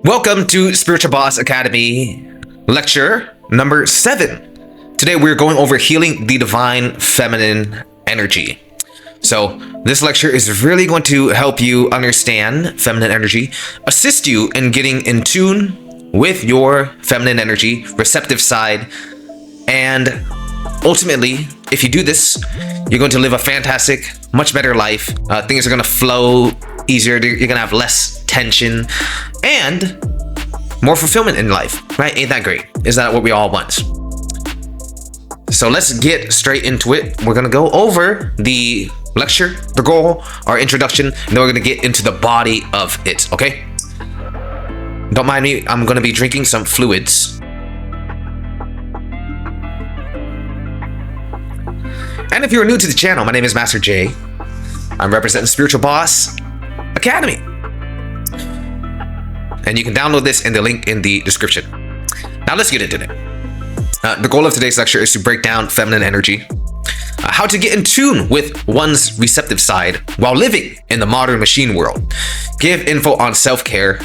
Welcome to Spiritual Boss Academy, lecture number 7. Today we're going over healing the divine feminine energy. So this lecture is really going to help you understand feminine energy, assist you in getting in tune with your feminine energy, receptive side, and ultimately, if you do this, you're going to live a fantastic, much better life. Things are going to flow easier. You're going to have less tension and more fulfillment in life, right? Ain't that great? Is that what we all want? So let's get straight into it. We're going to go over the lecture, the goal, our introduction, and then we're going to get into the body of it, okay? Don't mind me. I'm going to be drinking some fluids. And if you're new to the channel, my name is Master J. I'm representing Spiritual Boss Academy. And you can download this in the link in the description. Now let's get into it. The goal of today's lecture is to break down feminine energy, how to get in tune with one's receptive side while living in the modern machine world, give info on self-care,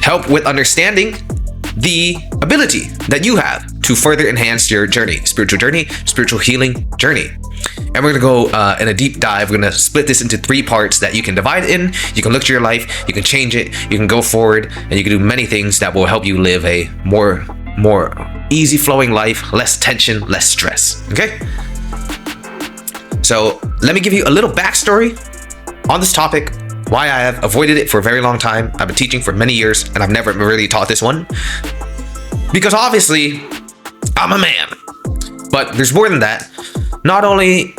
help with understanding the ability that you have to further enhance your spiritual healing journey. And we're gonna go in a deep dive. We're gonna split this into 3 parts that you can divide in. You can look to your life, you can change it, you can go forward, and you can do many things that will help you live a more easy flowing life, less tension, less stress, okay? So let me give you a little backstory on this topic, why I have avoided it for a very long time. I've been teaching for many years and I've never really taught this one. Because obviously, I'm a man. But there's more than that. Not only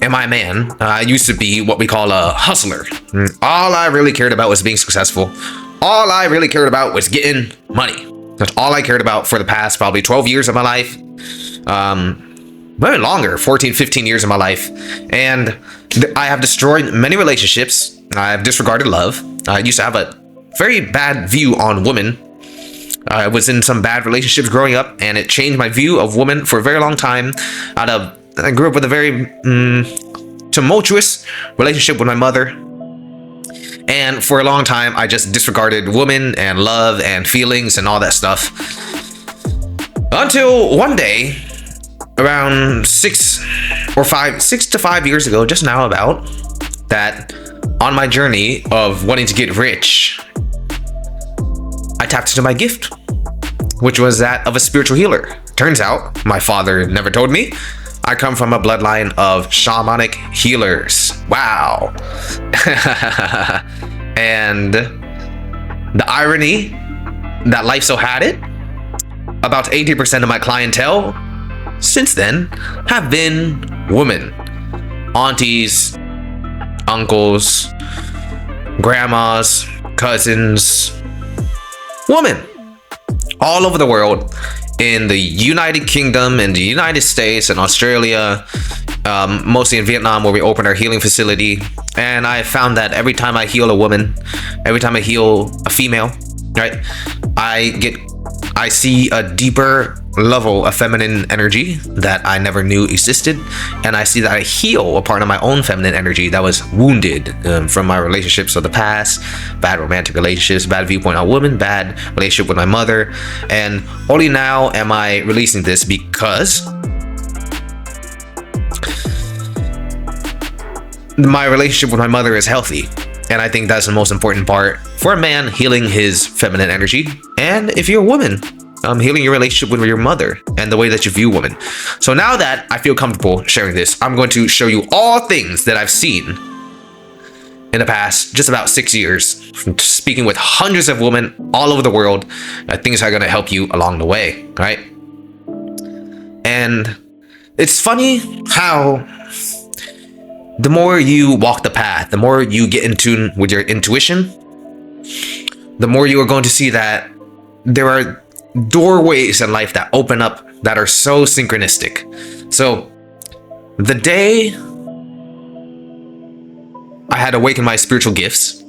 am I a man, I used to be what we call a hustler. All I really cared about was being successful. All I really cared about was getting money. That's all I cared about for the past probably 12 years of my life. Maybe longer, 14, 15 years of my life. And I have destroyed many relationships. I've disregarded love. I used to have a very bad view on women. I was in some bad relationships growing up, and it changed my view of women for a very long time. I grew up with a very tumultuous relationship with my mother. And for a long time, I just disregarded women and love and feelings and all that stuff. Until one day, around 6 to 5 years ago, just now about, that on my journey of wanting to get rich, I tapped into my gift, which was that of a spiritual healer. Turns out, my father never told me, I come from a bloodline of shamanic healers. Wow. And the irony that life so had it, about 80% of my clientele since then have been women. Aunties, uncles, grandmas, cousins, women all over the world, in the United Kingdom, in the United States, and Australia, mostly in Vietnam, where we opened our healing facility. And I found that every time I heal a woman, every time I heal a female, right, I see a deeper level of feminine energy that I never knew existed, and I see that I heal a part of my own feminine energy that was wounded from my relationships of the past, bad romantic relationships, bad viewpoint on women, bad relationship with my mother. And only now am I releasing this because my relationship with my mother is healthy. And I think that's the most important part for a man, healing his feminine energy. And if you're a woman, healing your relationship with your mother and the way that you view women. So now that I feel comfortable sharing this, I'm going to show you all things that I've seen in the past just about 6 years, from speaking with hundreds of women all over the world. Things are going to help you along the way, right? And it's funny how the more you walk the path, the more you get in tune with your intuition, the more you are going to see that there are doorways in life that open up that are so synchronistic. So the day I had awakened my spiritual gifts,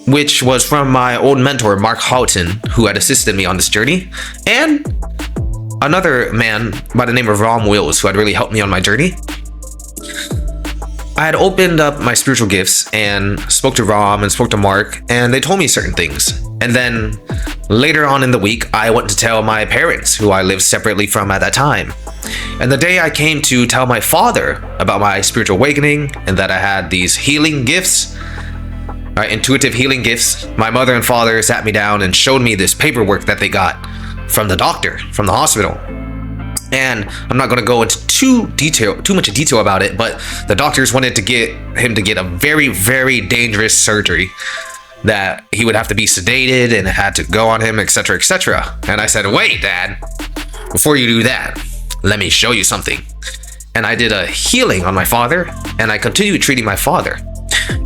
which was from my old mentor, Mark Houghton, who had assisted me on this journey, and another man by the name of Rom Wills, who had really helped me on my journey. I had opened up my spiritual gifts and spoke to Rom and spoke to Mark, and they told me certain things. And then later on in the week, I went to tell my parents, who I lived separately from at that time. And the day I came to tell my father about my spiritual awakening and that I had these healing gifts, intuitive healing gifts, my mother and father sat me down and showed me this paperwork that they got from the doctor, from the hospital. And I'm not going to go into too much detail about it, but the doctors wanted to get him to get a very, very dangerous surgery that he would have to be sedated and it had to go on him, etc., etc. And I said, wait, Dad, before you do that, let me show you something. And I did a healing on my father, and I continued treating my father.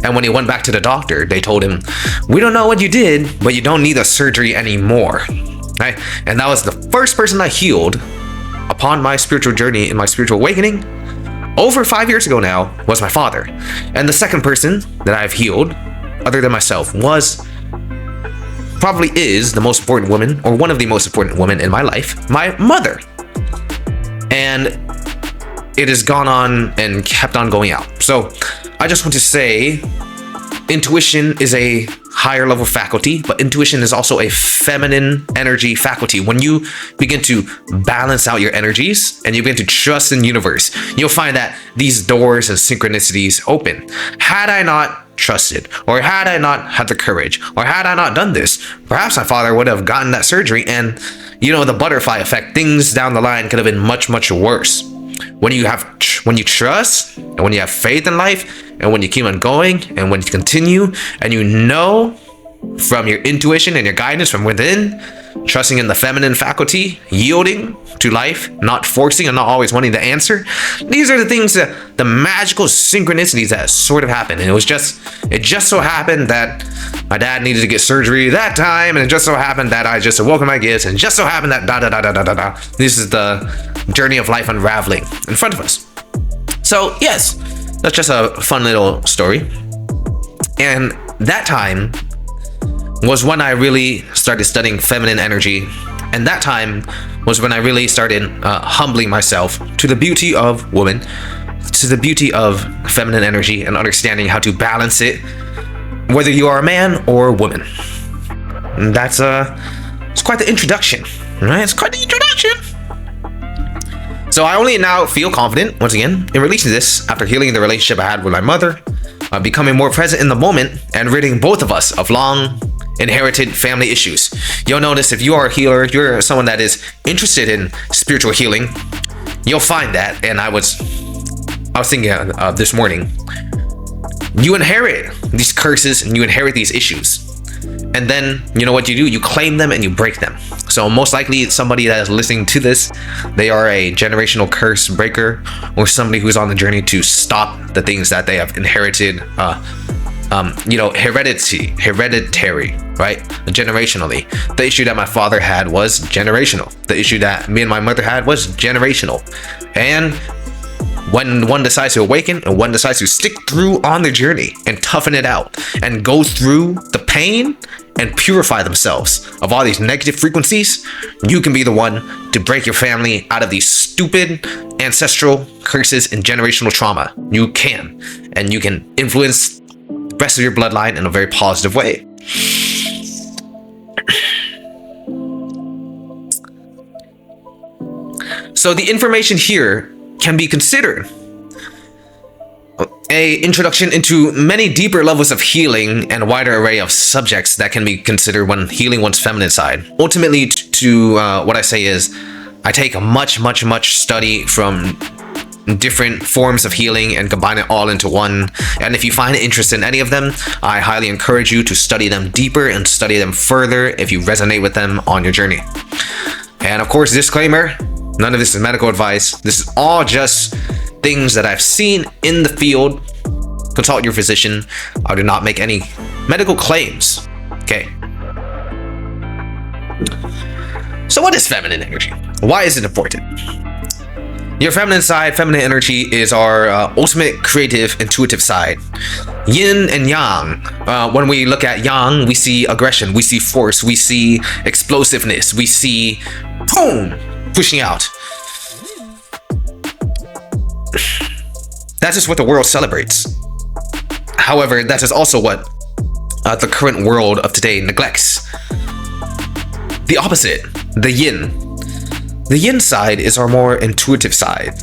And when he went back to the doctor, they told him, we don't know what you did, but you don't need the surgery anymore. Right? And that was the first person I healed upon my spiritual journey and my spiritual awakening over 5 years ago now was my father. And the second person that I've healed, other than myself, probably is the most important woman, or one of the most important women in my life, my mother. And it has gone on and kept on going out. So I just want to say, intuition is a higher level faculty, but intuition is also a feminine energy faculty. When you begin to balance out your energies and you begin to trust in the universe, you'll find that these doors and synchronicities open. Had I not trusted, or had I not had the courage, or had I not done this, perhaps my father would have gotten that surgery, and the butterfly effect, things down the line could have been much, much worse. When you trust, and when you have faith in life, and when you keep on going, and when you continue, and you know from your intuition and your guidance from within, trusting in the feminine faculty, yielding to life, not forcing and not always wanting the answer. These are the things that the magical synchronicities that sort of happened. And it just so happened that my dad needed to get surgery that time, and it just so happened that I just awoke in my gifts, and it just so happened that da. This is the journey of life unraveling in front of us. So yes, that's just a fun little story. And that time was when I really started studying feminine energy. And that time was when I really started humbling myself to the beauty of woman, to the beauty of feminine energy, and understanding how to balance it, whether you are a man or a woman. And that's it's quite the introduction, right? It's quite the introduction. So I only now feel confident, once again, in releasing this after healing the relationship I had with my mother, becoming more present in the moment, and ridding both of us of long inherited family issues. You'll notice if you are a healer, if you're someone that is interested in spiritual healing, you'll find that. And I was thinking this morning, you inherit these curses and you inherit these issues. And then, you know what you do? You claim them and you break them. So most likely somebody that is listening to this, they are a generational curse breaker, or somebody who's on the journey to stop the things that they have inherited, hereditary, right? Generationally. The issue that my father had was generational. The issue that me and my mother had was generational. And when one decides to awaken and one decides to stick through on the journey and toughen it out and go through the pain and purify themselves of all these negative frequencies, you can be the one to break your family out of these stupid ancestral curses and generational trauma. You can. And you can influence the rest of your bloodline in a very positive way. So the information here can be considered a introduction into many deeper levels of healing and a wider array of subjects that can be considered when healing one's feminine side. Ultimately, what I say is, I take a much study from different forms of healing and combine it all into one. And if you find interest in any of them, I highly encourage you to study them deeper and study them further if you resonate with them on your journey. And of course, disclaimer, none of this is medical advice. This is all just things that I've seen in the field. Consult your physician. I do not make any medical claims. Okay. So what is feminine energy? Why is it important? Your feminine side, feminine energy, is our ultimate creative, intuitive side. Yin and yang. When we look at yang, we see aggression, we see force, we see explosiveness, we see boom, pushing out. That's just what the world celebrates. However, that is also what the current world of today neglects. The opposite, the yin. The yin side is our more intuitive side.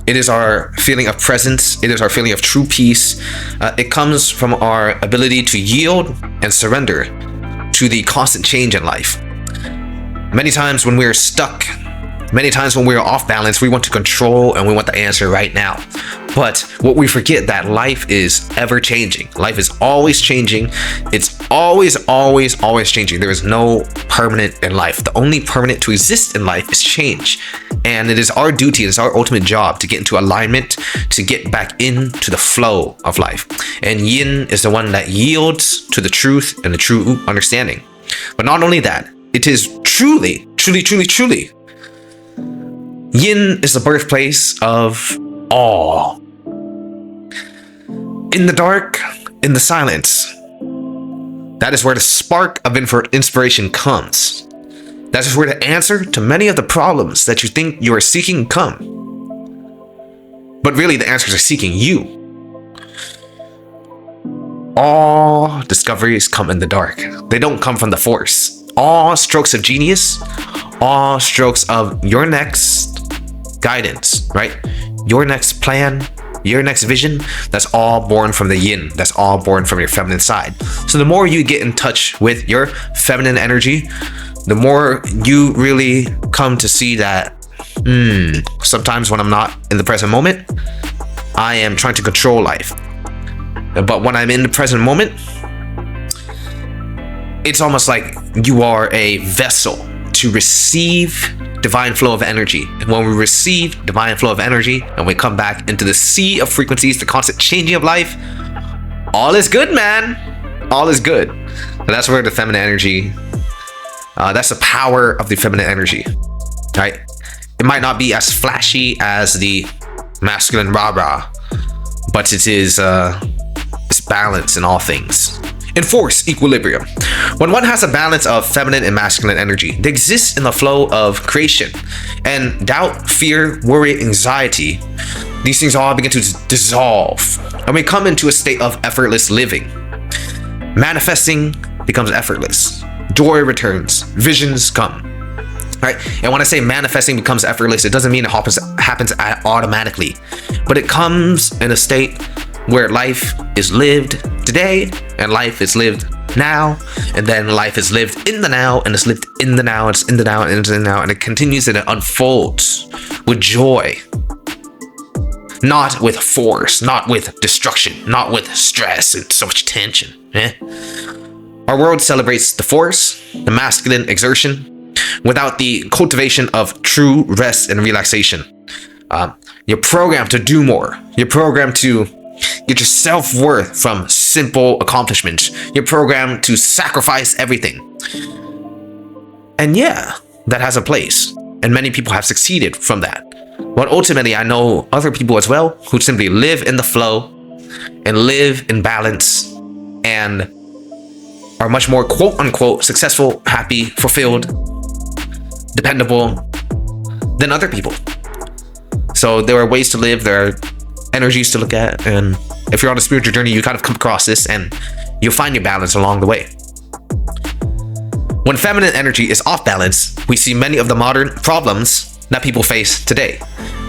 It is our feeling of presence. It is our feeling of true peace. It comes from our ability to yield and surrender to the constant change in life. Many times when we're stuck, many times when we're off balance, we want to control and we want the answer right now. But what we forget that life is ever changing. Life is always changing. It's always changing. There is no permanent in life. The only permanent to exist in life is change. And it is our duty, it is our ultimate job to get into alignment, to get back into the flow of life. And yin is the one that yields to the truth and the true understanding. But not only that, it is truly. Yin is the birthplace of awe. In the dark, in the silence, that is where the spark of inspiration comes. That is where the answer to many of the problems that you think you are seeking come. But really, the answers are seeking you. All discoveries come in the dark. They don't come from the force. All strokes of genius, all strokes of your next guidance, right? Your next plan, your next vision, that's all born from the yin. That's all born from your feminine side. So the more you get in touch with your feminine energy, the more you really come to see that sometimes when I'm not in the present moment, I am trying to control life. But when I'm in the present moment, it's almost like you are a vessel to receive divine flow of energy. And when we receive divine flow of energy and we come back into the sea of frequencies, the constant changing of life, all is good, man. All is good. And that's where the feminine energy, that's the power of the feminine energy, right? It might not be as flashy as the masculine rah-rah, but it is it's balance in all things. Enforce equilibrium. When one has a balance of feminine and masculine energy, they exist in the flow of creation. And doubt, fear, worry, anxiety, these things all begin to dissolve. And we come into a state of effortless living. Manifesting becomes effortless. Joy returns. Visions come. Right? And when I say manifesting becomes effortless, it doesn't mean it happens automatically. But it comes in a state where life is lived today and life is lived now, and then life is lived in the now, and it's lived in the now, it's in the now, and it's in the now, and it continues and it unfolds with joy, not with force, not with destruction, not with stress and so much tension. Our world celebrates the force, the masculine exertion, without the cultivation of true rest and relaxation. You're programmed to do more. You're programmed to get your self-worth from simple accomplishments. You're programmed to sacrifice everything. And yeah, that has a place. And many people have succeeded from that. But ultimately, I know other people as well who simply live in the flow and live in balance and are much more quote-unquote successful, happy, fulfilled, dependable than other people. So there are ways to live, there are energies to look at, and if you're on a spiritual journey, you kind of come across this and you'll find your balance along the way. When feminine energy is off balance, we see many of the modern problems that people face today.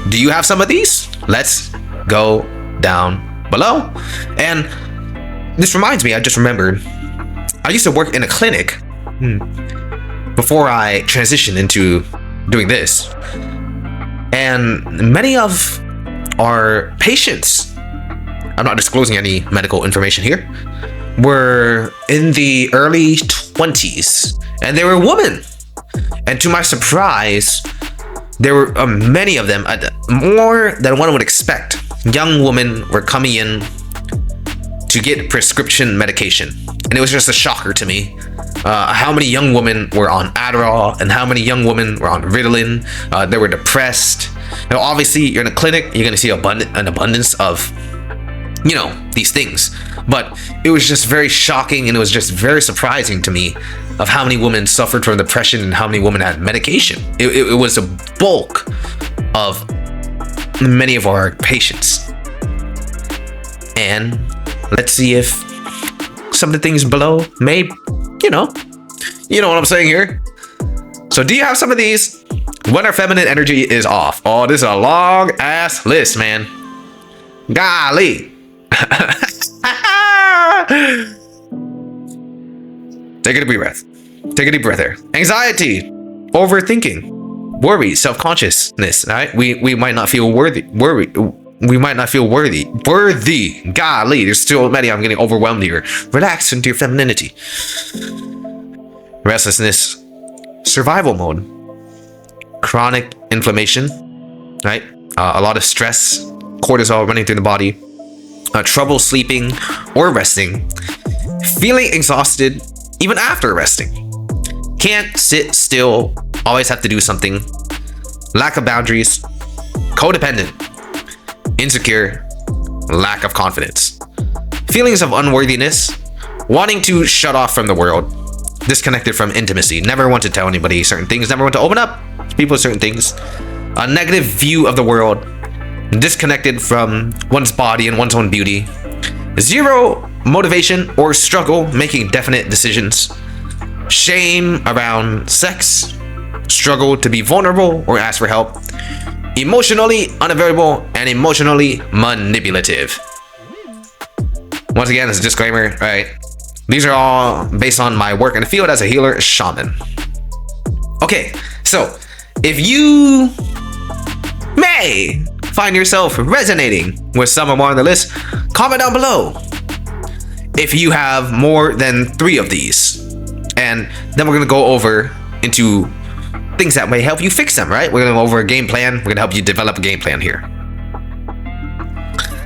Do you have some of these? Let's go down below. And this reminds me, I just remembered, I used to work in a clinic before I transitioned into doing this. And many of our patients, I'm not disclosing any medical information here, were in the early 20s, and they were women. And to my surprise, there were many of them, more than one would expect. Young women were coming in to get prescription medication. And it was just a shocker to me how many young women were on Adderall and how many young women were on Ritalin. They were depressed. Now, obviously, you're in a clinic, you're going to see an abundance of, these things. But it was just very shocking, and it was just very surprising to me of how many women suffered from depression and how many women had medication. It was a bulk of many of our patients. And let's see if some of the things below may, you know what I'm saying here. So do you have some of these? When our feminine energy is off. Oh, this is a long ass list, man. Golly. Take a deep breath. Take a deep breath there. Anxiety, overthinking, worry, self-consciousness. Right? We might not feel worthy. We might not feel worthy. Golly, there's so many. I'm getting overwhelmed here. Relax into your femininity. Restlessness, survival mode, chronic inflammation, right? A lot of stress, cortisol running through the body, trouble sleeping or resting, feeling exhausted even after resting, can't sit still, always have to do something, lack of boundaries, codependent, insecure, lack of confidence, feelings of unworthiness, wanting to shut off from the world, disconnected from intimacy, never want to tell anybody certain things, never want to open up to people certain things, a negative view of the world, disconnected from one's body and one's own beauty, zero motivation or struggle making definite decisions, shame around sex, struggle to be vulnerable or ask for help, emotionally unavailable and emotionally manipulative. Once again, as a disclaimer, right? These are all based on my work in the field as a healer shaman. Okay, so if you may find yourself resonating with some or more on the list, comment down below if you have more than 3 of these. And then we're gonna go over into things that may help you fix them, right? We're gonna go over a game plan. We're gonna help you develop a game plan here.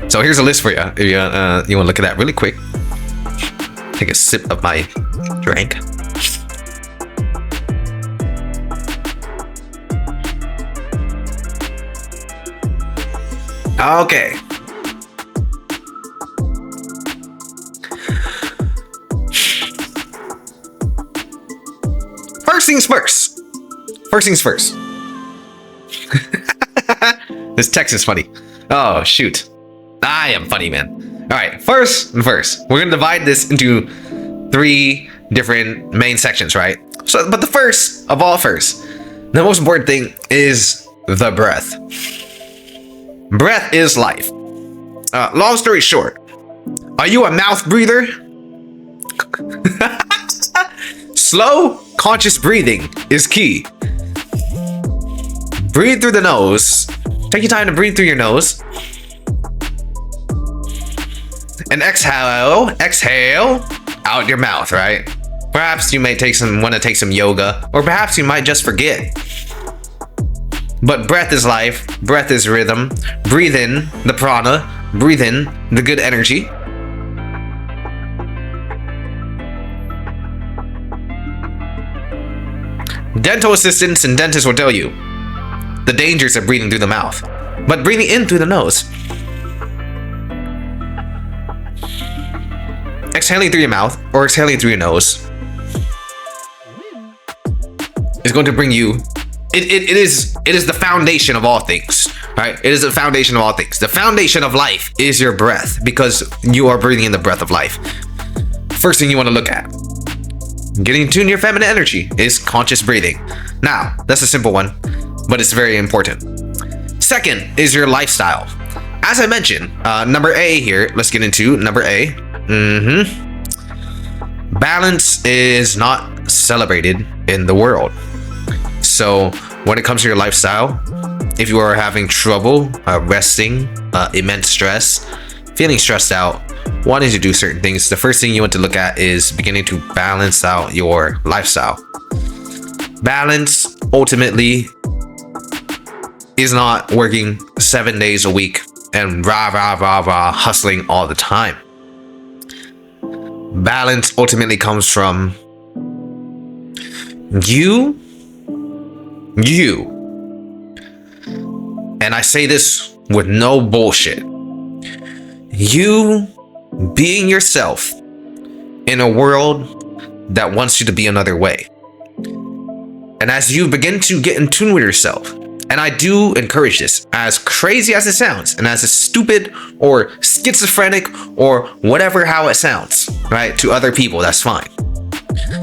So here's a list for you. If you wanna look at that really quick. Take a sip of my drink. Okay. First things first. First things first. This text is funny. Oh, shoot. I am funny, man. All right, first, we're gonna divide this into 3 different main sections, right? So, but the first of all, the most important thing is the breath. Breath is life. Long story short, are you a mouth breather? Slow, conscious breathing is key. Breathe through the nose. Take your time to breathe through your nose. And exhale out your mouth, right? Perhaps you may want to take some yoga, or perhaps you might just forget. But breath is life, breath is rhythm. Breathe in the prana, breathe in the good energy. Dental assistants and dentists will tell you the dangers of breathing through the mouth, but breathing in through the nose, exhaling through your mouth or exhaling through your nose is going to bring you. It is the foundation of all things, right? It is the foundation of all things. The foundation of life is your breath, because you are breathing in the breath of life. First thing you want to look at, getting in tune to your feminine energy, is conscious breathing. Now, that's a simple one, but it's very important. Second is your lifestyle. As I mentioned, number A here, let's get into number A. Balance is not celebrated in the world. So when it comes to your lifestyle, if you are having trouble resting, immense stress, feeling stressed out, wanting to do certain things, the first thing you want to look at is beginning to balance out your lifestyle. Balance ultimately is not working 7 days a week and rah hustling all the time. Balance ultimately comes from you. And I say this with no bullshit. You being yourself in a world that wants you to be another way. And as you begin to get in tune with yourself, and I do encourage this, as crazy as it sounds, and as stupid or schizophrenic or whatever how it sounds, right? To other people, that's fine.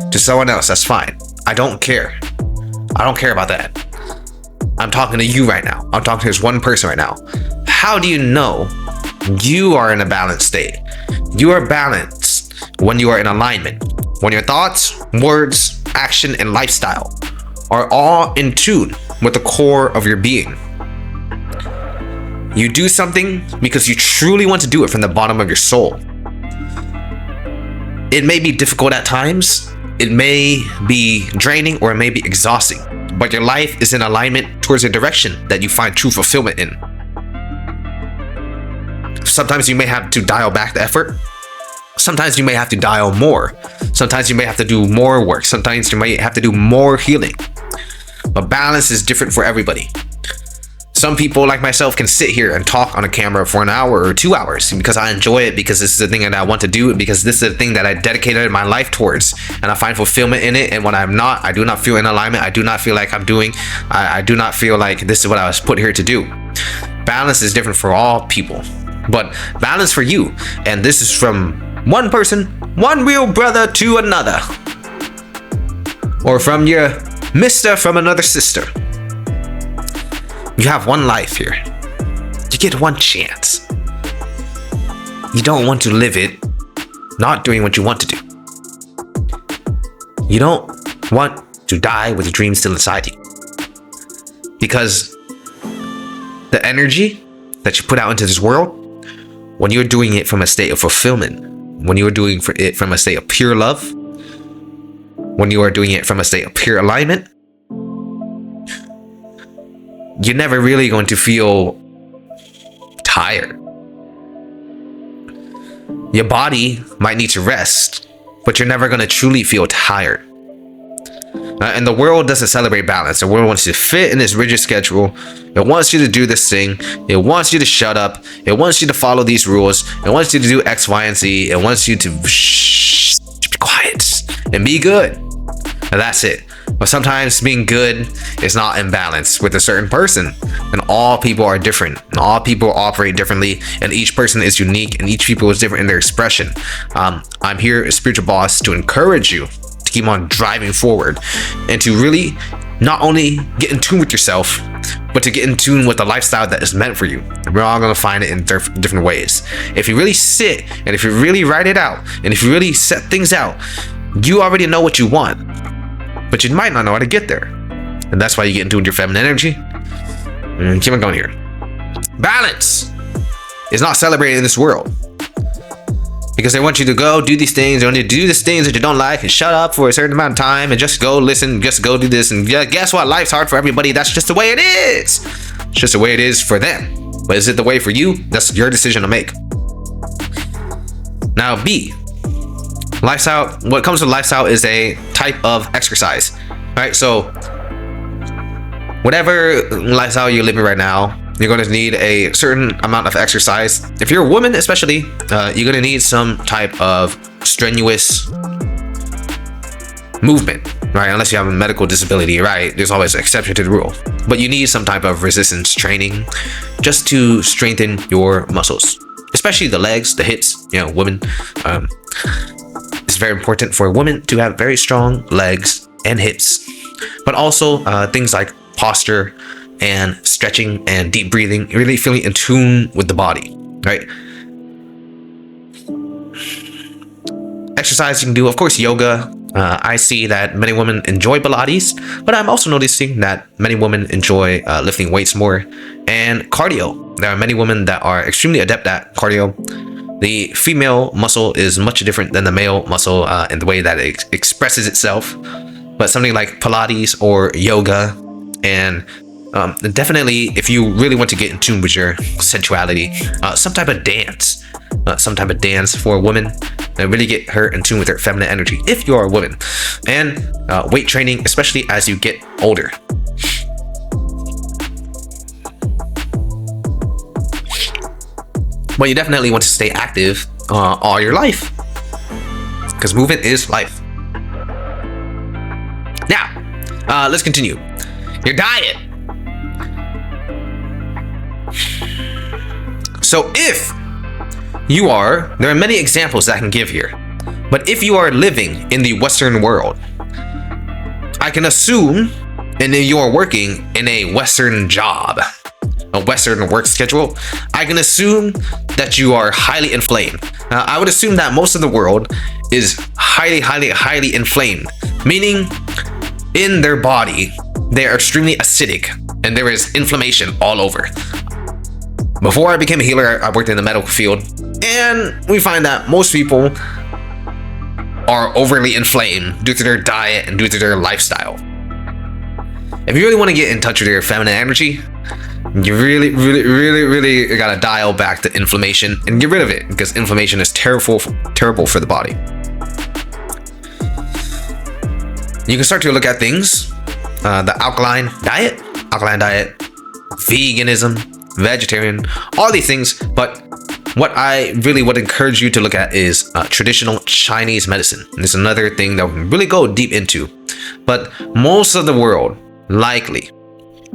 To someone else, that's fine. I don't care. I don't care about that. I'm talking to you right now. I'm talking to this one person right now. How do you know you are in a balanced state? You are balanced when you are in alignment. When your thoughts, words, action, and lifestyle are all in tune with the core of your being. You do something because you truly want to do it from the bottom of your soul. It may be difficult at times, it may be draining, or it may be exhausting, but your life is in alignment towards a direction that you find true fulfillment in. Sometimes you may have to dial back the effort. Sometimes you may have to dial more. Sometimes you may have to do more work. Sometimes you may have to do more healing. But balance is different for everybody. Some people like myself can sit here and talk on a camera for an hour or 2 hours because I enjoy it, because this is the thing that I want to do, because this is the thing that I dedicated my life towards, and I find fulfillment in it. And when I'm not, I do not feel in alignment. I do not feel like I'm doing, I do not feel like this is what I was put here to do. Balance is different for all people, but balance for you. And this is from one person, one real brother to another, or from your mister from another sister. You have one life here. You get one chance. You don't want to live it not doing what you want to do. You don't want to die with your dreams still inside you. Because the energy that you put out into this world, when you're doing it from a state of fulfillment, when you are doing it from a state of pure love, when you are doing it from a state of pure alignment, you're never really going to feel tired. Your body might need to rest, but you're never going to truly feel tired. And the world doesn't celebrate balance. The world wants you to fit in this rigid schedule. It wants you to do this thing. It wants you to shut up. It wants you to follow these rules. It wants you to do X, Y, and Z. It wants you to be quiet and be good. And that's it. But sometimes being good is not in balance with a certain person. And all people are different. And all people operate differently. And each person is unique. And each people is different in their expression. I'm here as Spiritual Boss to encourage you to keep on driving forward. And to really not only get in tune with yourself, but to get in tune with the lifestyle that is meant for you. And we're all going to find it in different ways. If you really sit and if you really write it out, and if you really set things out, you already know what you want. But you might not know how to get there. And that's why you get in tune with your feminine energy. And keep on going here. Balance is not celebrated in this world. Because they want you to go do these things. They want you to do these things that you don't like and shut up for a certain amount of time and just go listen, just go do this. And guess what? Life's hard for everybody. That's just the way it is. It's just the way it is for them. But is it the way for you? That's your decision to make. Now, B. Lifestyle, what comes with lifestyle is a type of exercise. All right, so whatever lifestyle you're living right now, you're going to need a certain amount of exercise. If you're a woman, especially, you're going to need some type of strenuous movement, right? Unless you have a medical disability, right? There's always an exception to the rule. But you need some type of resistance training just to strengthen your muscles, especially the legs, the hips. You know, women. It's very important for a woman to have very strong legs and hips, but also things like posture and stretching and deep breathing, really feeling in tune with the body, right? Exercise you can do, of course, yoga. I see that many women enjoy Pilates, but I'm also noticing that many women enjoy lifting weights more, and cardio. There are many women that are extremely adept at cardio. The female muscle is much different than the male muscle in the way that it expresses itself. But something like Pilates or yoga, and definitely if you really want to get in tune with your sensuality, some type of dance for a woman and really get her in tune with her feminine energy if you're a woman. And weight training, especially as you get older. But you definitely want to stay active all your life, because movement is life. Now, let's continue. Your diet. So if you are, there are many examples that I can give here, but if you are living in the Western world, I can assume and then you're working in a Western job, a Western work schedule, I can assume that you are highly inflamed. Now, I would assume that most of the world is highly inflamed, meaning in their body, they are extremely acidic and there is inflammation all over. Before I became a healer, I worked in the medical field, and we find that most people are overly inflamed due to their diet and due to their lifestyle. If you really want to get in touch with your feminine energy, you really gotta dial back the inflammation and get rid of it, because inflammation is terrible for the body. You can start to look at things, the alkaline diet, veganism, vegetarian, all these things. But what I really would encourage you to look at is traditional Chinese medicine. And this is another thing that we can really go deep into. But most of the world, likely,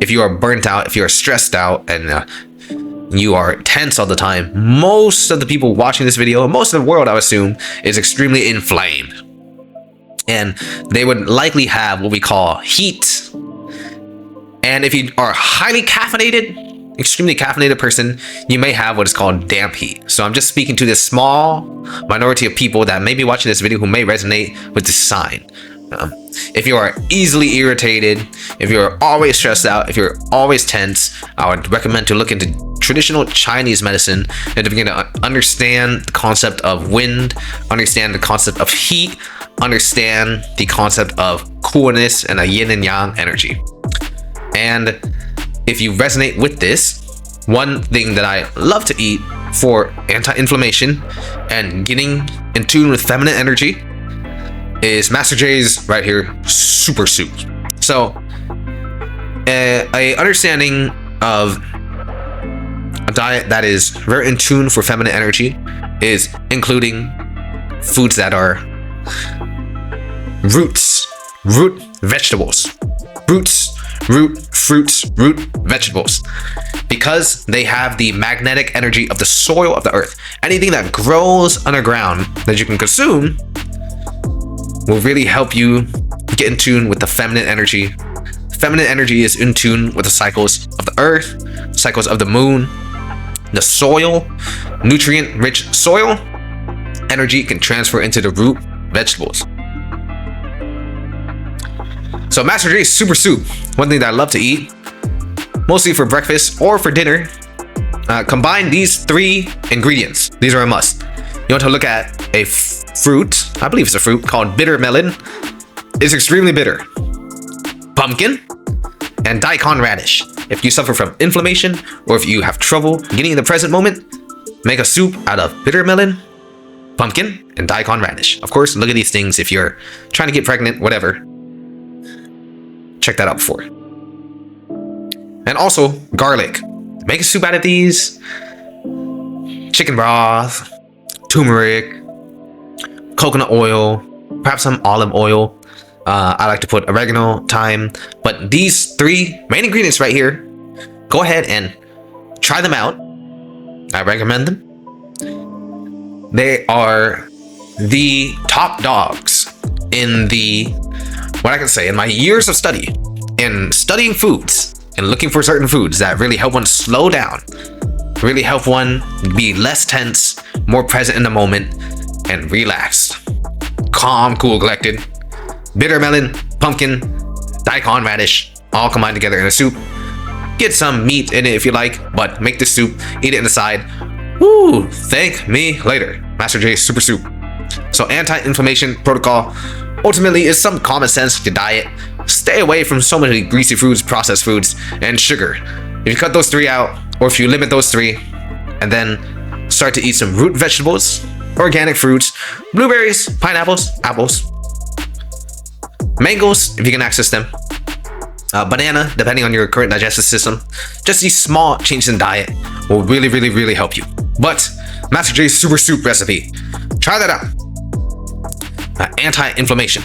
if you are burnt out, if you are stressed out, and you are tense all the time, most of the people watching this video, most of the world, I would assume, is extremely inflamed. And they would likely have what we call heat. And if you are highly caffeinated, extremely caffeinated person, you may have what is called damp heat. So I'm just speaking to this small minority of people that may be watching this video who may resonate with this sign. If you are easily irritated, if you're always stressed out, if you're always tense, I would recommend to look into traditional Chinese medicine and to begin to understand the concept of wind, understand the concept of heat, understand the concept of coolness and a yin and yang energy. And if you resonate with this, one thing that I love to eat for anti-inflammation and getting in tune with feminine energy is Master J's right here super soup. So a understanding of a diet that is very in tune for feminine energy is including foods that are root vegetables, root fruits, root vegetables, because they have the magnetic energy of the soil of the earth. Anything that grows underground that you can consume will really help you get in tune with the feminine energy. Feminine energy is in tune with the cycles of the earth, cycles of the moon, the soil. Nutrient-rich soil energy can transfer into the root vegetables. So Master J's Super Soup, one thing that I love to eat, mostly for breakfast or for dinner, combine these three ingredients. These are a must. You want to look at a fruit, I believe it's a fruit, called bitter melon. It's extremely bitter. Pumpkin and daikon radish. If you suffer from inflammation or if you have trouble getting in the present moment, make a soup out of bitter melon, pumpkin, and daikon radish. Of course, look at these things if you're trying to get pregnant, whatever. Check that out before. And also garlic. Make a soup out of these. Chicken broth, turmeric, coconut oil, perhaps some olive oil. I like to put oregano, thyme. But these three main ingredients right here, go ahead and try them out. I recommend them. They are the top dogs in what I can say, in my years of study, in studying foods and looking for certain foods that really help one slow down, really help one be less tense, more present in the moment, and relaxed, calm, cool, collected. Bitter melon, pumpkin, daikon radish, all combined together in a soup. Get some meat in it if you like, but make the soup, eat it in the side. Woo, thank me later. Master J's Super Soup. So anti-inflammation protocol ultimately is some common sense to diet. Stay away from so many greasy foods, processed foods, and sugar. If you cut those three out, or if you limit those three, and then start to eat some root vegetables, organic fruits, blueberries, pineapples, apples, mangoes, if you can access them, banana, depending on your current digestive system. Just these small changes in diet will really help you. But Master J's Super Soup recipe, try that out. Anti-inflammation.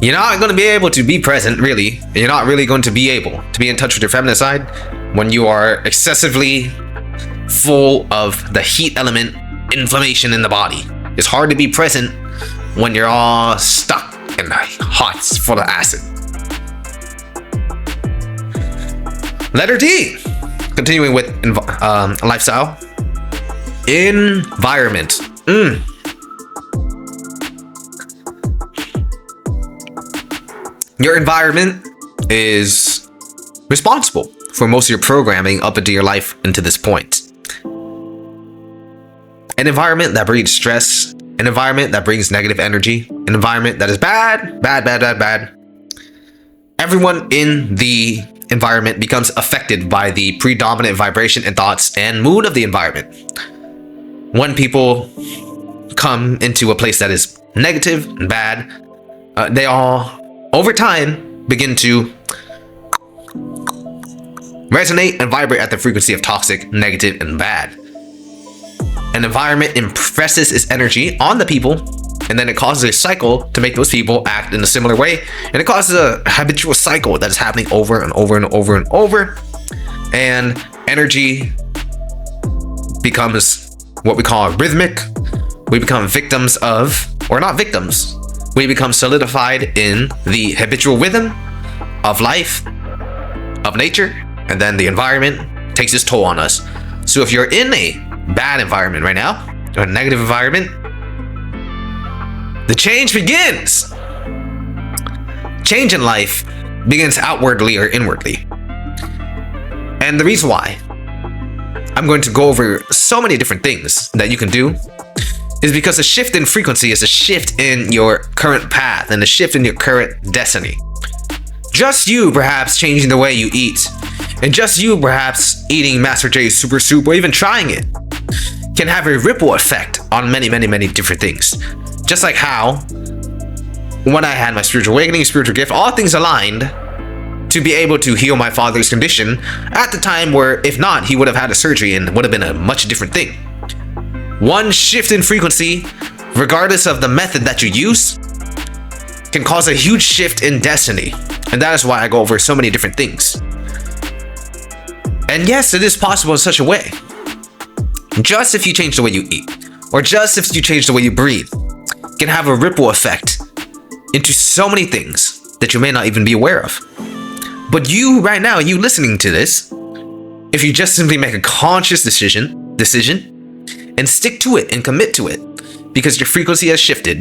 You're not going to be able to be present, really. You're not really going to be able to be in touch with your feminine side when you are excessively full of the heat element, inflammation in the body. It's hard to be present when you're all stuck in the hot full of acid. Letter D. Continuing with lifestyle. Environment. Your environment is responsible for most of your programming up into your life into this point. An environment that breeds stress, an environment that brings negative energy, an environment that is bad. Everyone in the environment becomes affected by the predominant vibration and thoughts and mood of the environment. When people come into a place that is negative and bad, they all, over time, begin to resonate and vibrate at the frequency of toxic, negative, and bad. An environment impresses its energy on the people, and then it causes a cycle to make those people act in a similar way, and it causes a habitual cycle that is happening over and over and over and over, and energy becomes what we call rhythmic. We become victims of, or not victims, we become solidified in the habitual rhythm of life, of nature, and then the environment takes its toll on us. So if you're in a bad environment right now, or a negative environment, the change begins. Change in life begins outwardly or inwardly. And the reason why I'm going to go over so many different things that you can do is because a shift in frequency is a shift in your current path and a shift in your current destiny. Just you perhaps changing the way you eat, and just you perhaps eating Master J's Super Soup or even trying it can have a ripple effect on many different things. Just like how when I had my spiritual awakening, spiritual gift, all things aligned to be able to heal my father's condition at the time where, if not, he would have had a surgery and would have been a much different thing. One shift in frequency, regardless of the method that you use, can cause a huge shift in destiny. And that is why I go over so many different things. And yes, it is possible in such a way. Just if you change the way you eat, or just if you change the way you breathe, can have a ripple effect into so many things that you may not even be aware of. But you right now, you listening to this, if you just simply make a conscious decision and stick to it and commit to it, because your frequency has shifted.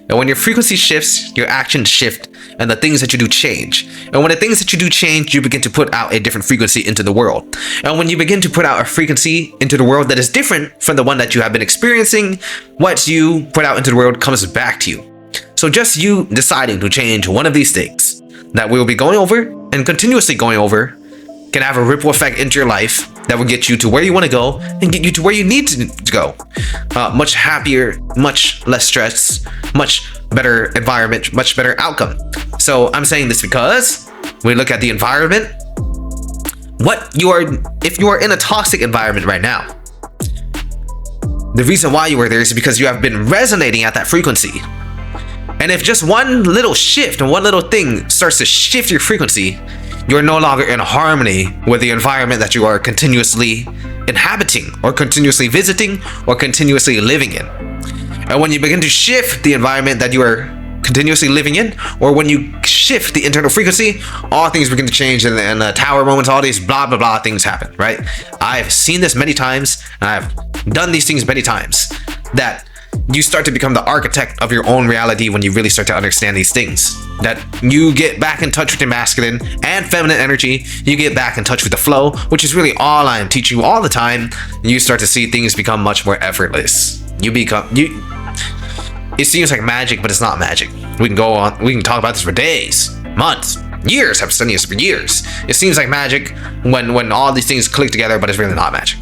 And when your frequency shifts, your actions shift, and the things that you do change. And when the things that you do change, you begin to put out a different frequency into the world. And when you begin to put out a frequency into the world that is different from the one that you have been experiencing, what you put out into the world comes back to you. So just you deciding to change one of these things that we'll be going over and continuously going over can have a ripple effect into your life that will get you to where you want to go and get you to where you need to go. Much happier, much less stress, much better environment, much better outcome. So I'm saying this because when we look at the environment, if you are in a toxic environment right now, the reason why you are there is because you have been resonating at that frequency. And if just one little shift and one little thing starts to shift your frequency, you're no longer in harmony with the environment that you are continuously inhabiting or continuously visiting or continuously living in. And when you begin to shift the environment that you are continuously living in, or when you shift the internal frequency, all things begin to change, and the tower moments, all these blah blah blah things happen, right? I've seen this many times, and I've done these things many times, that you start to become the architect of your own reality when you really start to understand these things. That you get back in touch with your masculine and feminine energy, you get back in touch with the flow, which is really all I am teaching you all the time, and you start to see things become much more effortless. It seems like magic, but it's not magic. We can talk about this for days, months, years. I've studied this for years. It seems like magic when all these things click together, but it's really not magic.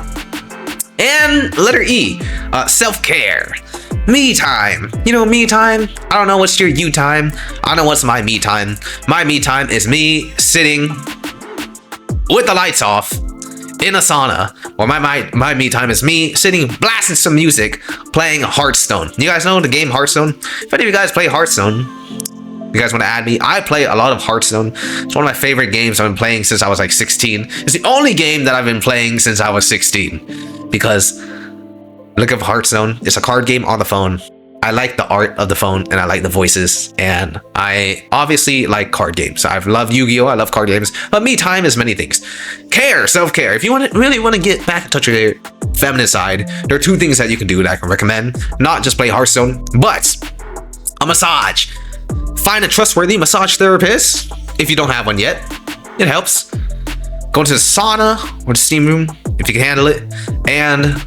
And letter E, self-care. Me time. You know, me time? I don't know what's your you time. I don't know what's my me time. My me time is me sitting with the lights off in a sauna. Or my me time is me sitting blasting some music, playing Hearthstone. You guys know the game Hearthstone? If any of you guys play Hearthstone, you guys want to add me? I play a lot of Hearthstone. It's one of my favorite games I've been playing since I was like 16. It's the only game that I've been playing since I was 16. Because look up Hearthstone. It's a card game on the phone. I like the art of the phone and I like the voices, and I obviously like card games. I've loved Yu-Gi-Oh! I love card games, but me time is many things. Self-care. If you really want to get back in touch with your feminine side, there are two things that you can do that I can recommend. Not just play Hearthstone, but a massage. Find a trustworthy massage therapist if you don't have one yet. It helps. Go into the sauna or the steam room if you can handle it, and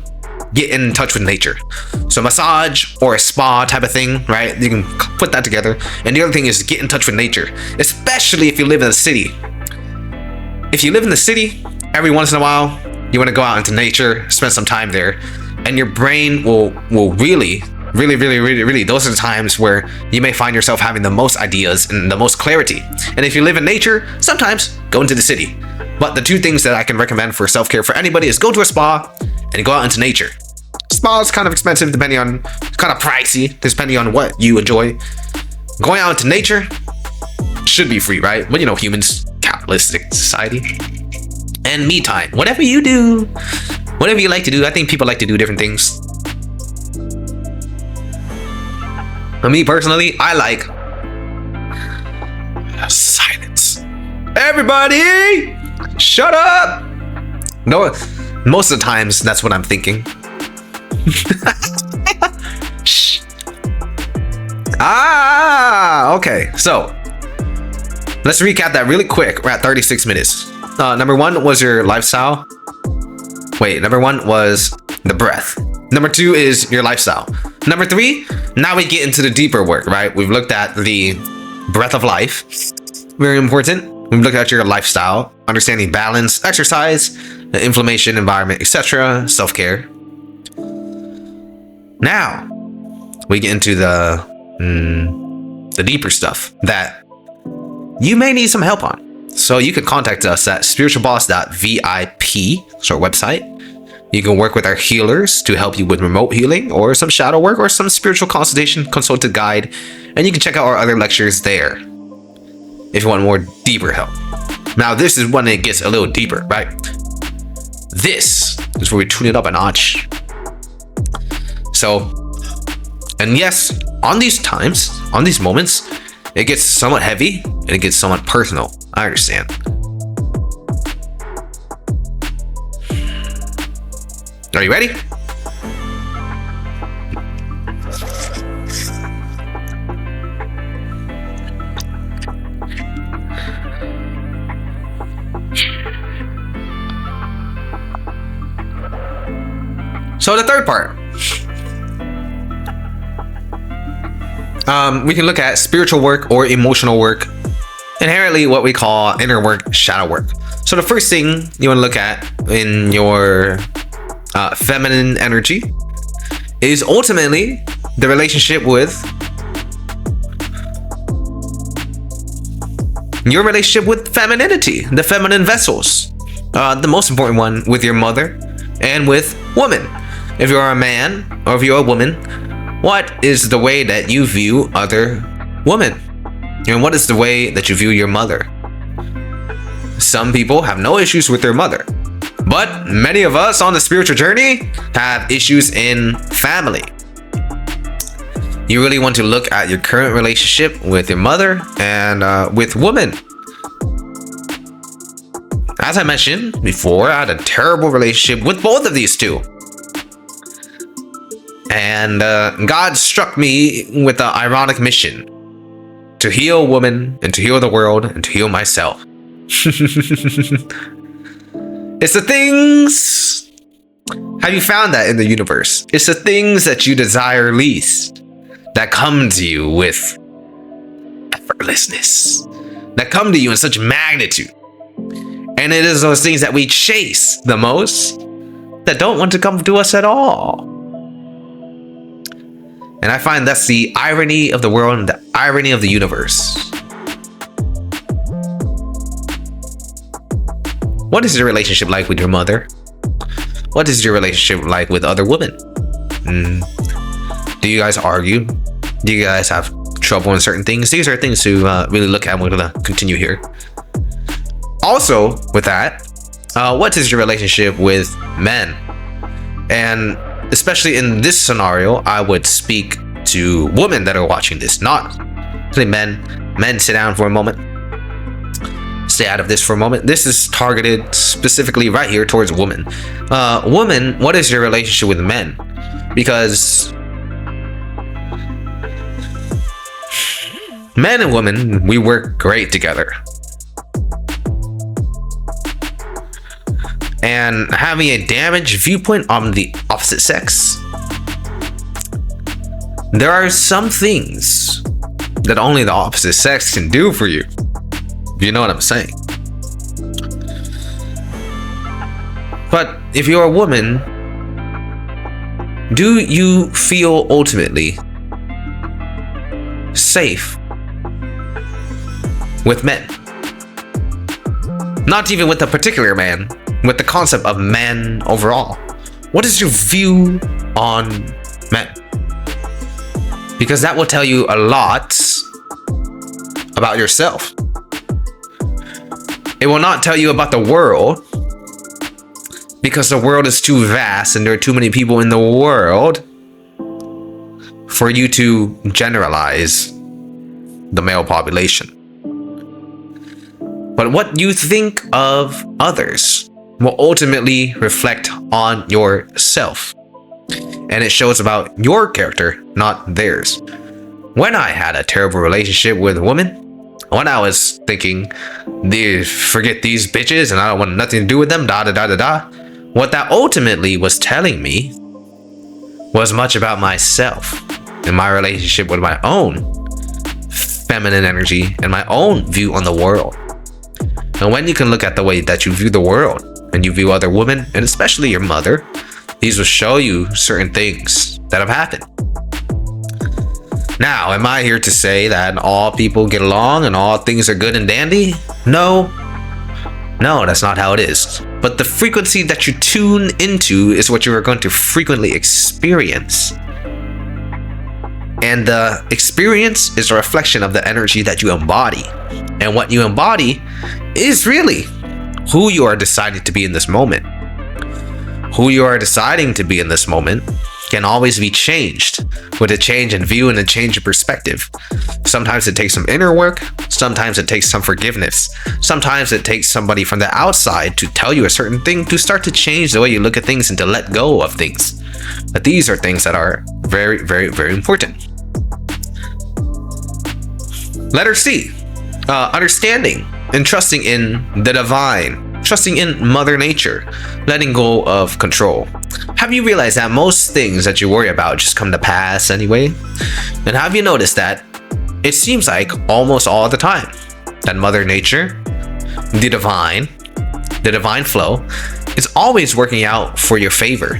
get in touch with nature. So massage or a spa type of thing, right? You can put that together. And the other thing is get in touch with nature, especially if you live in the city. If you live in the city, every once in a while, you want to go out into nature, spend some time there, and your brain will really, those are the times where you may find yourself having the most ideas and the most clarity. And if you live in nature, sometimes go into the city. But the two things that I can recommend for self-care for anybody is go to a spa and go out into nature. Spa is kind of expensive depending on, kind of pricey depending on what you enjoy. Going out into nature should be free, right? But you know, humans, capitalistic society. And me time, whatever you do, whatever you like to do. I think people like to do different things. For me personally, I like silence. Everybody, shut up. No, most of the times that's what I'm thinking. Shh. Okay. So let's recap that really quick. We're at 36 minutes. Number one was your lifestyle. Wait, number one was the breath. Number two is your lifestyle. Number three, now we get into the deeper work, right? We've looked at the breath of life. Very important. We've looked at your lifestyle, understanding balance, exercise, the inflammation, environment, etc., self-care. Now we get into the deeper stuff that you may need some help on. So you can contact us at spiritualboss.vip, it's our website. You can work with our healers to help you with remote healing or some shadow work or some spiritual consultation, consulted guide. And you can check out our other lectures there if you want more deeper help. Now this is when it gets a little deeper, right? This is where we tune it up a notch. So, and yes, on these times, on these moments, it gets somewhat heavy and it gets somewhat personal. I understand. Are you ready? So the third part, we can look at spiritual work or emotional work, inherently what we call inner work, shadow work. So the first thing you want to look at in your feminine energy is ultimately the relationship with your relationship with femininity, the feminine vessels. The most important one with your mother and with women. If you're a man or if you're a woman, what is the way that you view other women? And what is the way that you view your mother? Some people have no issues with their mother, but many of us on the spiritual journey have issues in family. You really want to look at your current relationship with your mother and with women. As I mentioned before, I had a terrible relationship with both of these two. And God struck me with the ironic mission to heal women and to heal the world and to heal myself. It's the things. Have you found that in the universe? It's the things that you desire least that come to you with effortlessness, that come to you in such magnitude. And it is those things that we chase the most that don't want to come to us at all. And I find that's the irony of the world and the irony of the universe. What is your relationship like with your mother? What is your relationship like with other women? Do you guys argue? Do you guys have trouble in certain things? These are things to really look at. We're going to continue here. Also, with that, what is your relationship with men? And especially in this scenario, I would speak to women that are watching this, not really men. Men, sit down for a moment. Stay out of this for a moment. This is targeted specifically right here towards women. Woman, what is your relationship with men? Because men and women, we work great together. And having a damaged viewpoint on the opposite sex, there are some things that only the opposite sex can do for you. You know what I'm saying? But if you're a woman, do you feel ultimately safe with men? Not even with a particular man, with the concept of men overall. What is your view on men? Because that will tell you a lot about yourself. It will not tell you about the world, because the world is too vast and there are too many people in the world for you to generalize the male population. But what you think of others will ultimately reflect on yourself. And it shows about your character, not theirs. When I had a terrible relationship with a woman, when I was thinking, forget these bitches and I don't want nothing to do with them, what that ultimately was telling me was much about myself and my relationship with my own feminine energy and my own view on the world. And when you can look at the way that you view the world and you view other women, and especially your mother, these will show you certain things that have happened. Now, am I here to say that all people get along and all things are good and dandy? No, that's not how it is. But the frequency that you tune into is what you are going to frequently experience. And the experience is a reflection of the energy that you embody. And what you embody is really who you are deciding to be in this moment. Who you are deciding to be in this moment can always be changed with a change in view and a change in perspective. Sometimes it takes some inner work. Sometimes it takes some forgiveness. Sometimes it takes somebody from the outside to tell you a certain thing to start to change the way you look at things and to let go of things. But these are things that are very, very, very important. Letter C, understanding and trusting in the divine, trusting in Mother Nature, letting go of control. Have you realized that most things that you worry about just come to pass anyway? And have you noticed that it seems like almost all the time that Mother Nature, the divine flow, is always working out for your favor?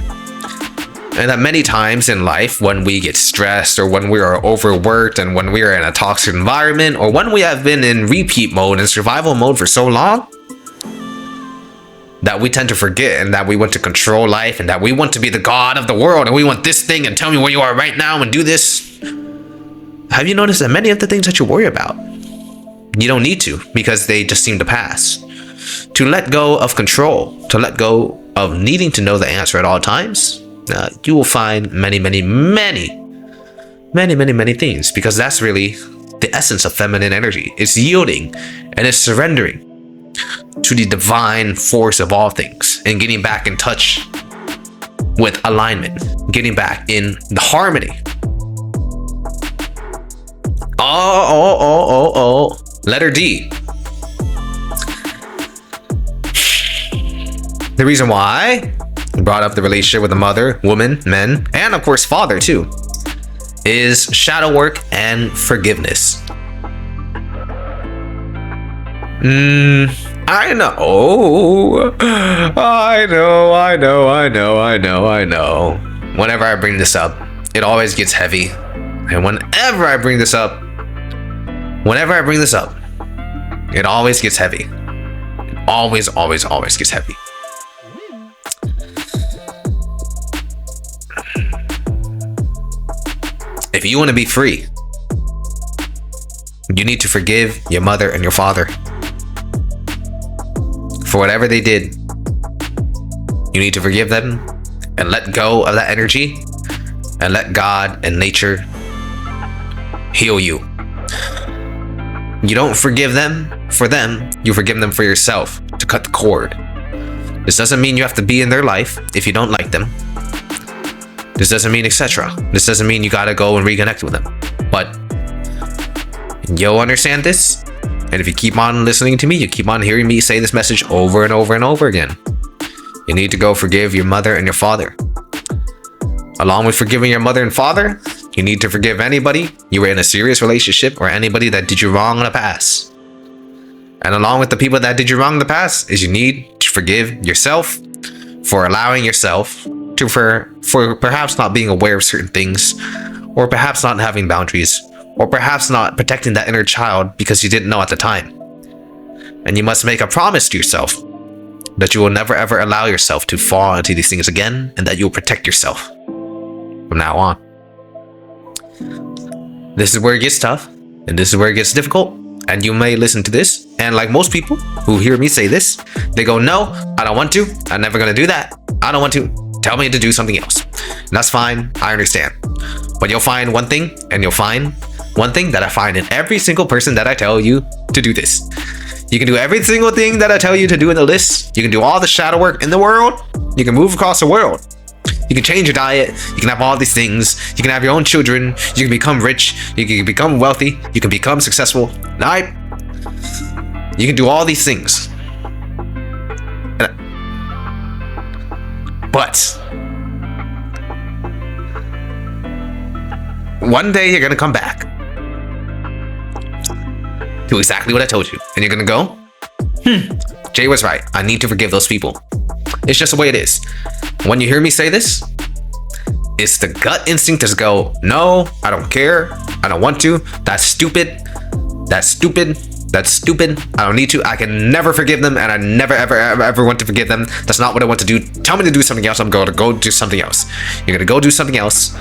And that many times in life, when we get stressed or when we are overworked and when we are in a toxic environment or when we have been in repeat mode and survival mode for so long, that we tend to forget and that we want to control life and that we want to be the god of the world and we want this thing and tell me where you are right now and do this. Have you noticed that many of the things that you worry about, you don't need to, because they just seem to pass? To let go of control, to let go of needing to know the answer at all times, you will find many things, because that's really the essence of feminine energy. It's yielding and it's surrendering to the divine force of all things and getting back in touch with alignment, getting back in the harmony. Letter D. The reason why I brought up the relationship with the mother, woman, men, and of course father too, is shadow work and forgiveness. I know. Whenever I bring this up, it always gets heavy. And whenever I bring this up, it always gets heavy. It always gets heavy. If you want to be free, you need to forgive your mother and your father for whatever they did. You need to forgive them and let go of that energy and let God and nature heal you. You don't forgive them for them, you forgive them for yourself, to cut the cord. This doesn't mean you have to be in their life if you don't like them. This doesn't mean etc. This doesn't mean you gotta go and reconnect with them. But you'll understand this, and if you keep on listening to me, you keep on hearing me say this message over and over and over again. You need to go forgive your mother and your father. Along with forgiving your mother and father, you need to forgive anybody you were in a serious relationship or anybody that did you wrong in the past. And along with the people that did you wrong in the past is you need to forgive yourself for allowing yourself to for perhaps not being aware of certain things, or perhaps not having boundaries, or perhaps not protecting that inner child because you didn't know at the time. And you must make a promise to yourself that you will never ever allow yourself to fall into these things again, and that you will protect yourself from now on. This is where it gets tough, and this is where it gets difficult, and you may listen to this, and like most people who hear me say this, they go, no, I don't want to, I'm never gonna do that, I don't want to, tell me to do something else. And that's fine, I understand. But you'll find one thing, and you'll find one thing that I find in every single person that I tell you to do this. You can do every single thing that I tell you to do in the list. You can do all the shadow work in the world. You can move across the world. You can change your diet. You can have all these things. You can have your own children. You can become rich. You can become wealthy. You can become successful. Right? You can do all these things. But one day you're gonna come back to exactly what I told you, and you're gonna go, Jay was right. I need to forgive those people. It's just the way it is. When you hear me say this, it's the gut instinct to go, no, I don't care. I don't want to. That's stupid. That's stupid. That's stupid. I don't need to. I can never forgive them, and I never, ever want to forgive them. That's not what I want to do. Tell me to do something else. I'm going to go do something else. You're going to go do something else.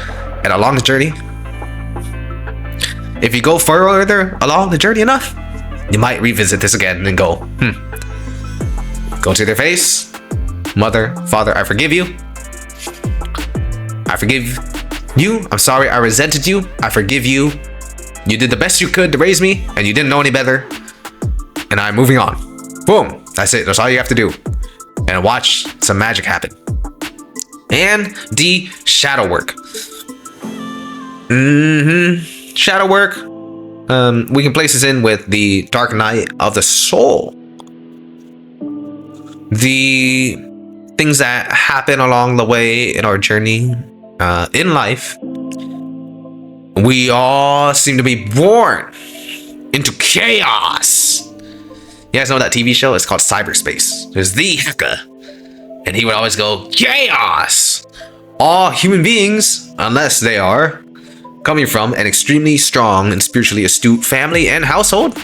And along the journey, if you go further along the journey enough, you might revisit this again and go, Go to their face. Mother, father, I forgive you. I forgive you. I'm sorry I resented you. I forgive you. You did the best you could to raise me, and you didn't know any better. And I'm moving on. Boom. That's it. That's all you have to do. And watch some magic happen. And D, shadow work. Shadow work. We can place this in with the dark night of the soul. The things that happen along the way in our journey in life. We all seem to be born into chaos. You guys know that TV show? It's called Cyberspace. There's the hacker, and he would always go, chaos. All human beings, unless they are coming from an extremely strong and spiritually astute family and household,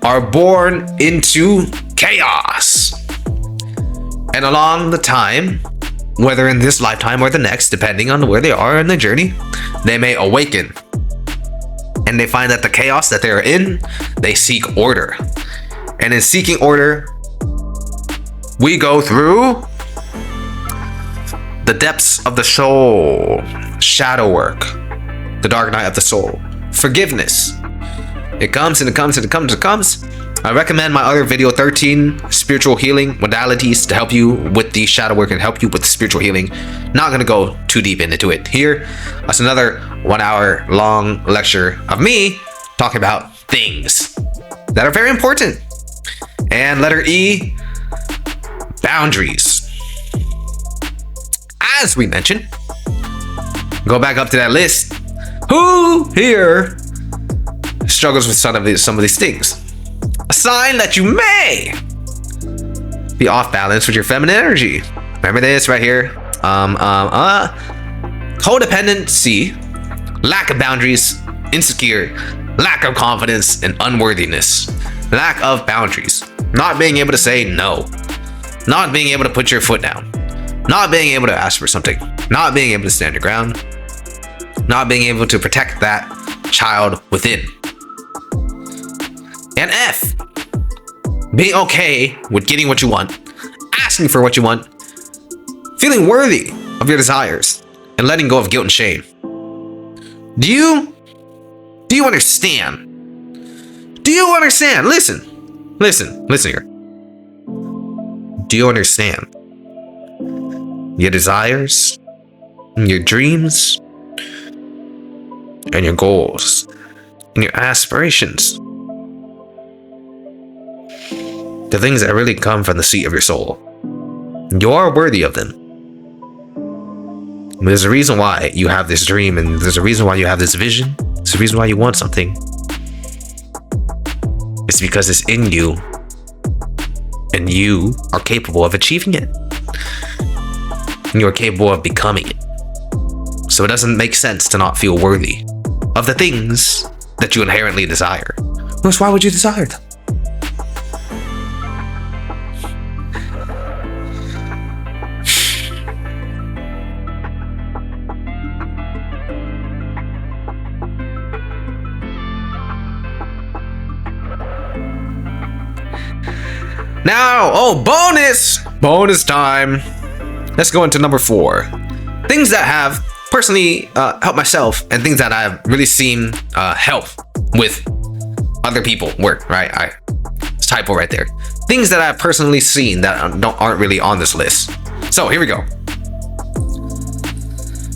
are born into chaos. And along the time, whether in this lifetime or the next, depending on where they are in the journey, they may awaken. And they find that the chaos that they're in, they seek order. And in seeking order, we go through the depths of the soul, shadow work, the dark night of the soul, forgiveness. It comes and it comes and it comes and it comes. I recommend my other video, 13 spiritual healing modalities to help you with the shadow work and help you with the spiritual healing. Not gonna go too deep into it here. That's another 1 hour long lecture of me talking about things that are very important. And letter E, boundaries. As we mentioned, go back up to that list. Who here struggles with some of these things? A sign that you may be off balance with your feminine energy. Remember this right here. Codependency, lack of boundaries, insecure, lack of confidence, and unworthiness. Lack of boundaries. Not being able to say no. Not being able to put your foot down. Not being able to ask for something. Not being able to stand your ground. Not being able to protect that child within. And F, being okay with getting what you want, asking for what you want, feeling worthy of your desires, and letting go of guilt and shame. Do you Do you understand? Do you understand? Listen here. Do you understand? Your desires, your dreams, and your goals, and your aspirations. The things that really come from the seat of your soul. You are worthy of them. There's a reason why you have this dream, and there's a reason why you have this vision. There's a reason why you want something. It's because it's in you, and you are capable of achieving it. And you are capable of becoming it. So it doesn't make sense to not feel worthy of the things that you inherently desire. Because why would you desire them? Now, bonus time. Let's go into number 4. Things that have personally helped myself, and things that I've really seen help with other people work, right? It's typo right there. Things that I've personally seen that aren't really on this list. So here we go.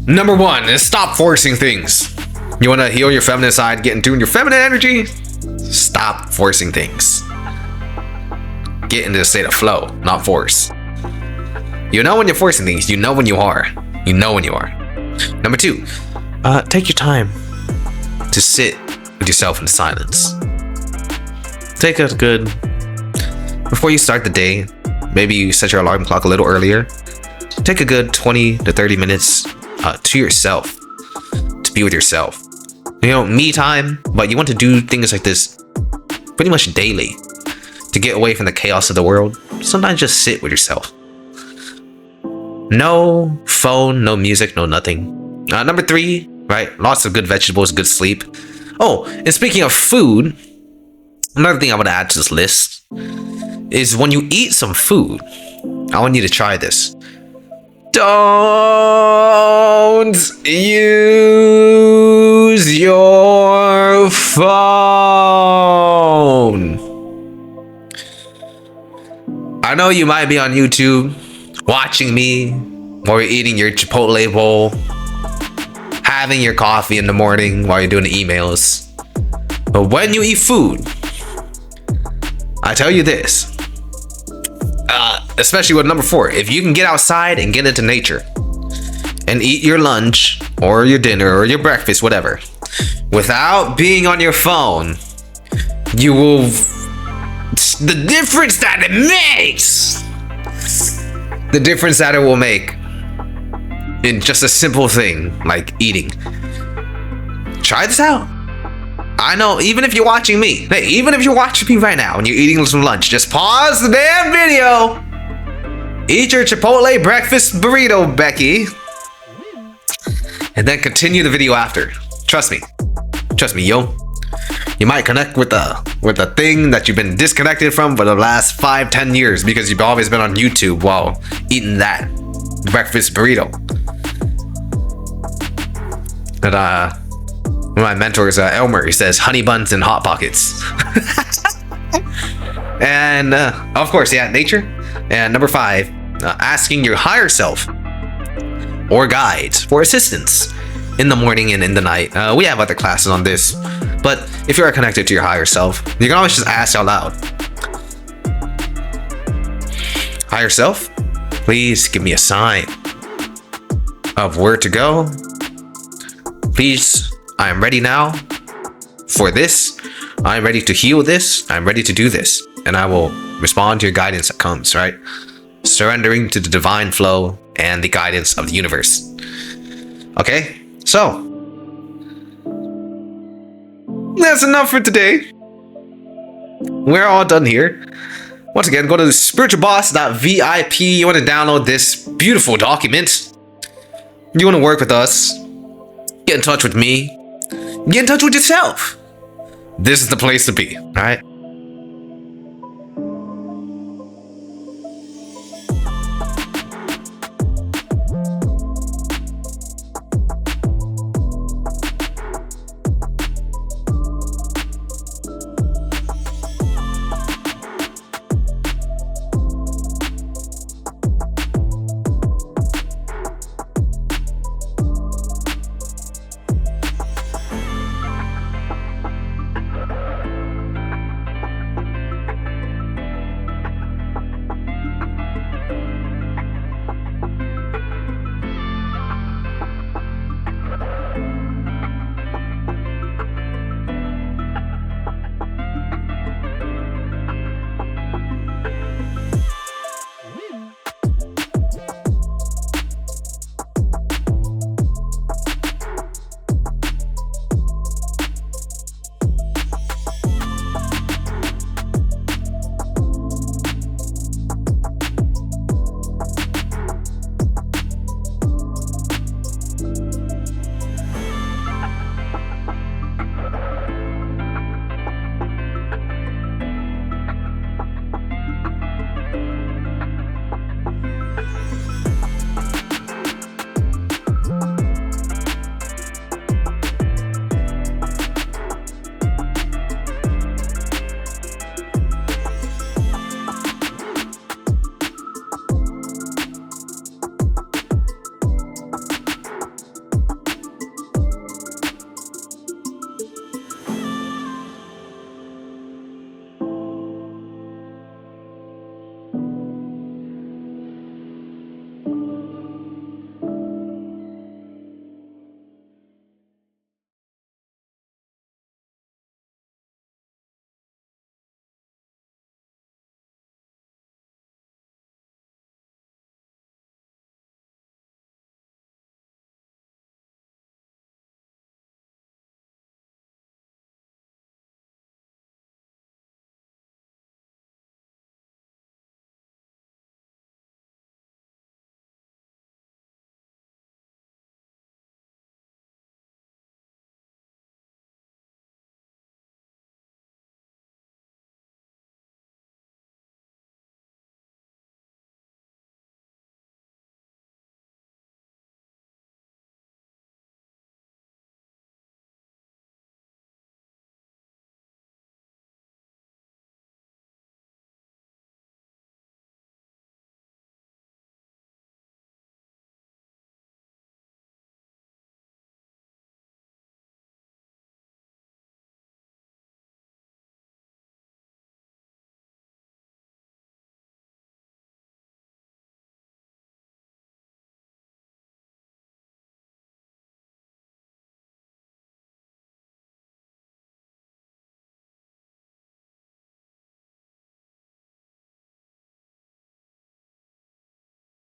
Number 1 is stop forcing things. You want to heal your feminine side, get in tune with your feminine energy? Stop forcing things. Get into a state of flow, not force. You know when you're forcing things. You know when you are. You know when you are. Number 2, take your time to sit with yourself in silence. Take a good, before you start the day, maybe you set your alarm clock a little earlier. Take a good 20 to 30 minutes to yourself, to be with yourself. You know, me time, but you want to do things like this pretty much daily. To get away from the chaos of the world, sometimes just sit with yourself. No phone, no music, no nothing. Number 3, right? Lots of good vegetables, good sleep. Oh, and speaking of food, another thing I would add to this list is when you eat some food, I want you to try this. Don't use your phone. I know you might be on YouTube watching me while you're eating your Chipotle bowl, having your coffee in the morning while you're doing the emails. But when you eat food, I tell you this, especially with number 4, if you can get outside and get into nature and eat your lunch or your dinner or your breakfast, whatever, without being on your phone, you will... The difference that it makes, the difference that it will make in just a simple thing like eating. Try this out. I know, even if you're watching me, hey, even if you're watching me right now and you're eating some lunch, just pause the damn video. Eat your Chipotle breakfast burrito, Becky, and then continue the video after. Trust me, yo. You might connect with the thing that you've been disconnected from for the last 5-10 years because you've always been on YouTube while eating that breakfast burrito. And one of my mentors, Elmer, he says honey buns and hot pockets. And of course, yeah, nature. And number 5, asking your higher self or guides for assistance in the morning and in the night. We have other classes on this. But if you are connected to your higher self, you can always just ask out loud. Higher self, please give me a sign of where to go. Please, I am ready now for this. I am ready to heal this. I'm ready to do this. And I will respond to your guidance that comes, right? Surrendering to the divine flow and the guidance of the universe. Okay, so that's enough for today. We're all done here. Once again, go to spiritualboss.vip. You want to download this beautiful document. You want to work with us. Get in touch with me. Get in touch with yourself. This is the place to be, all right?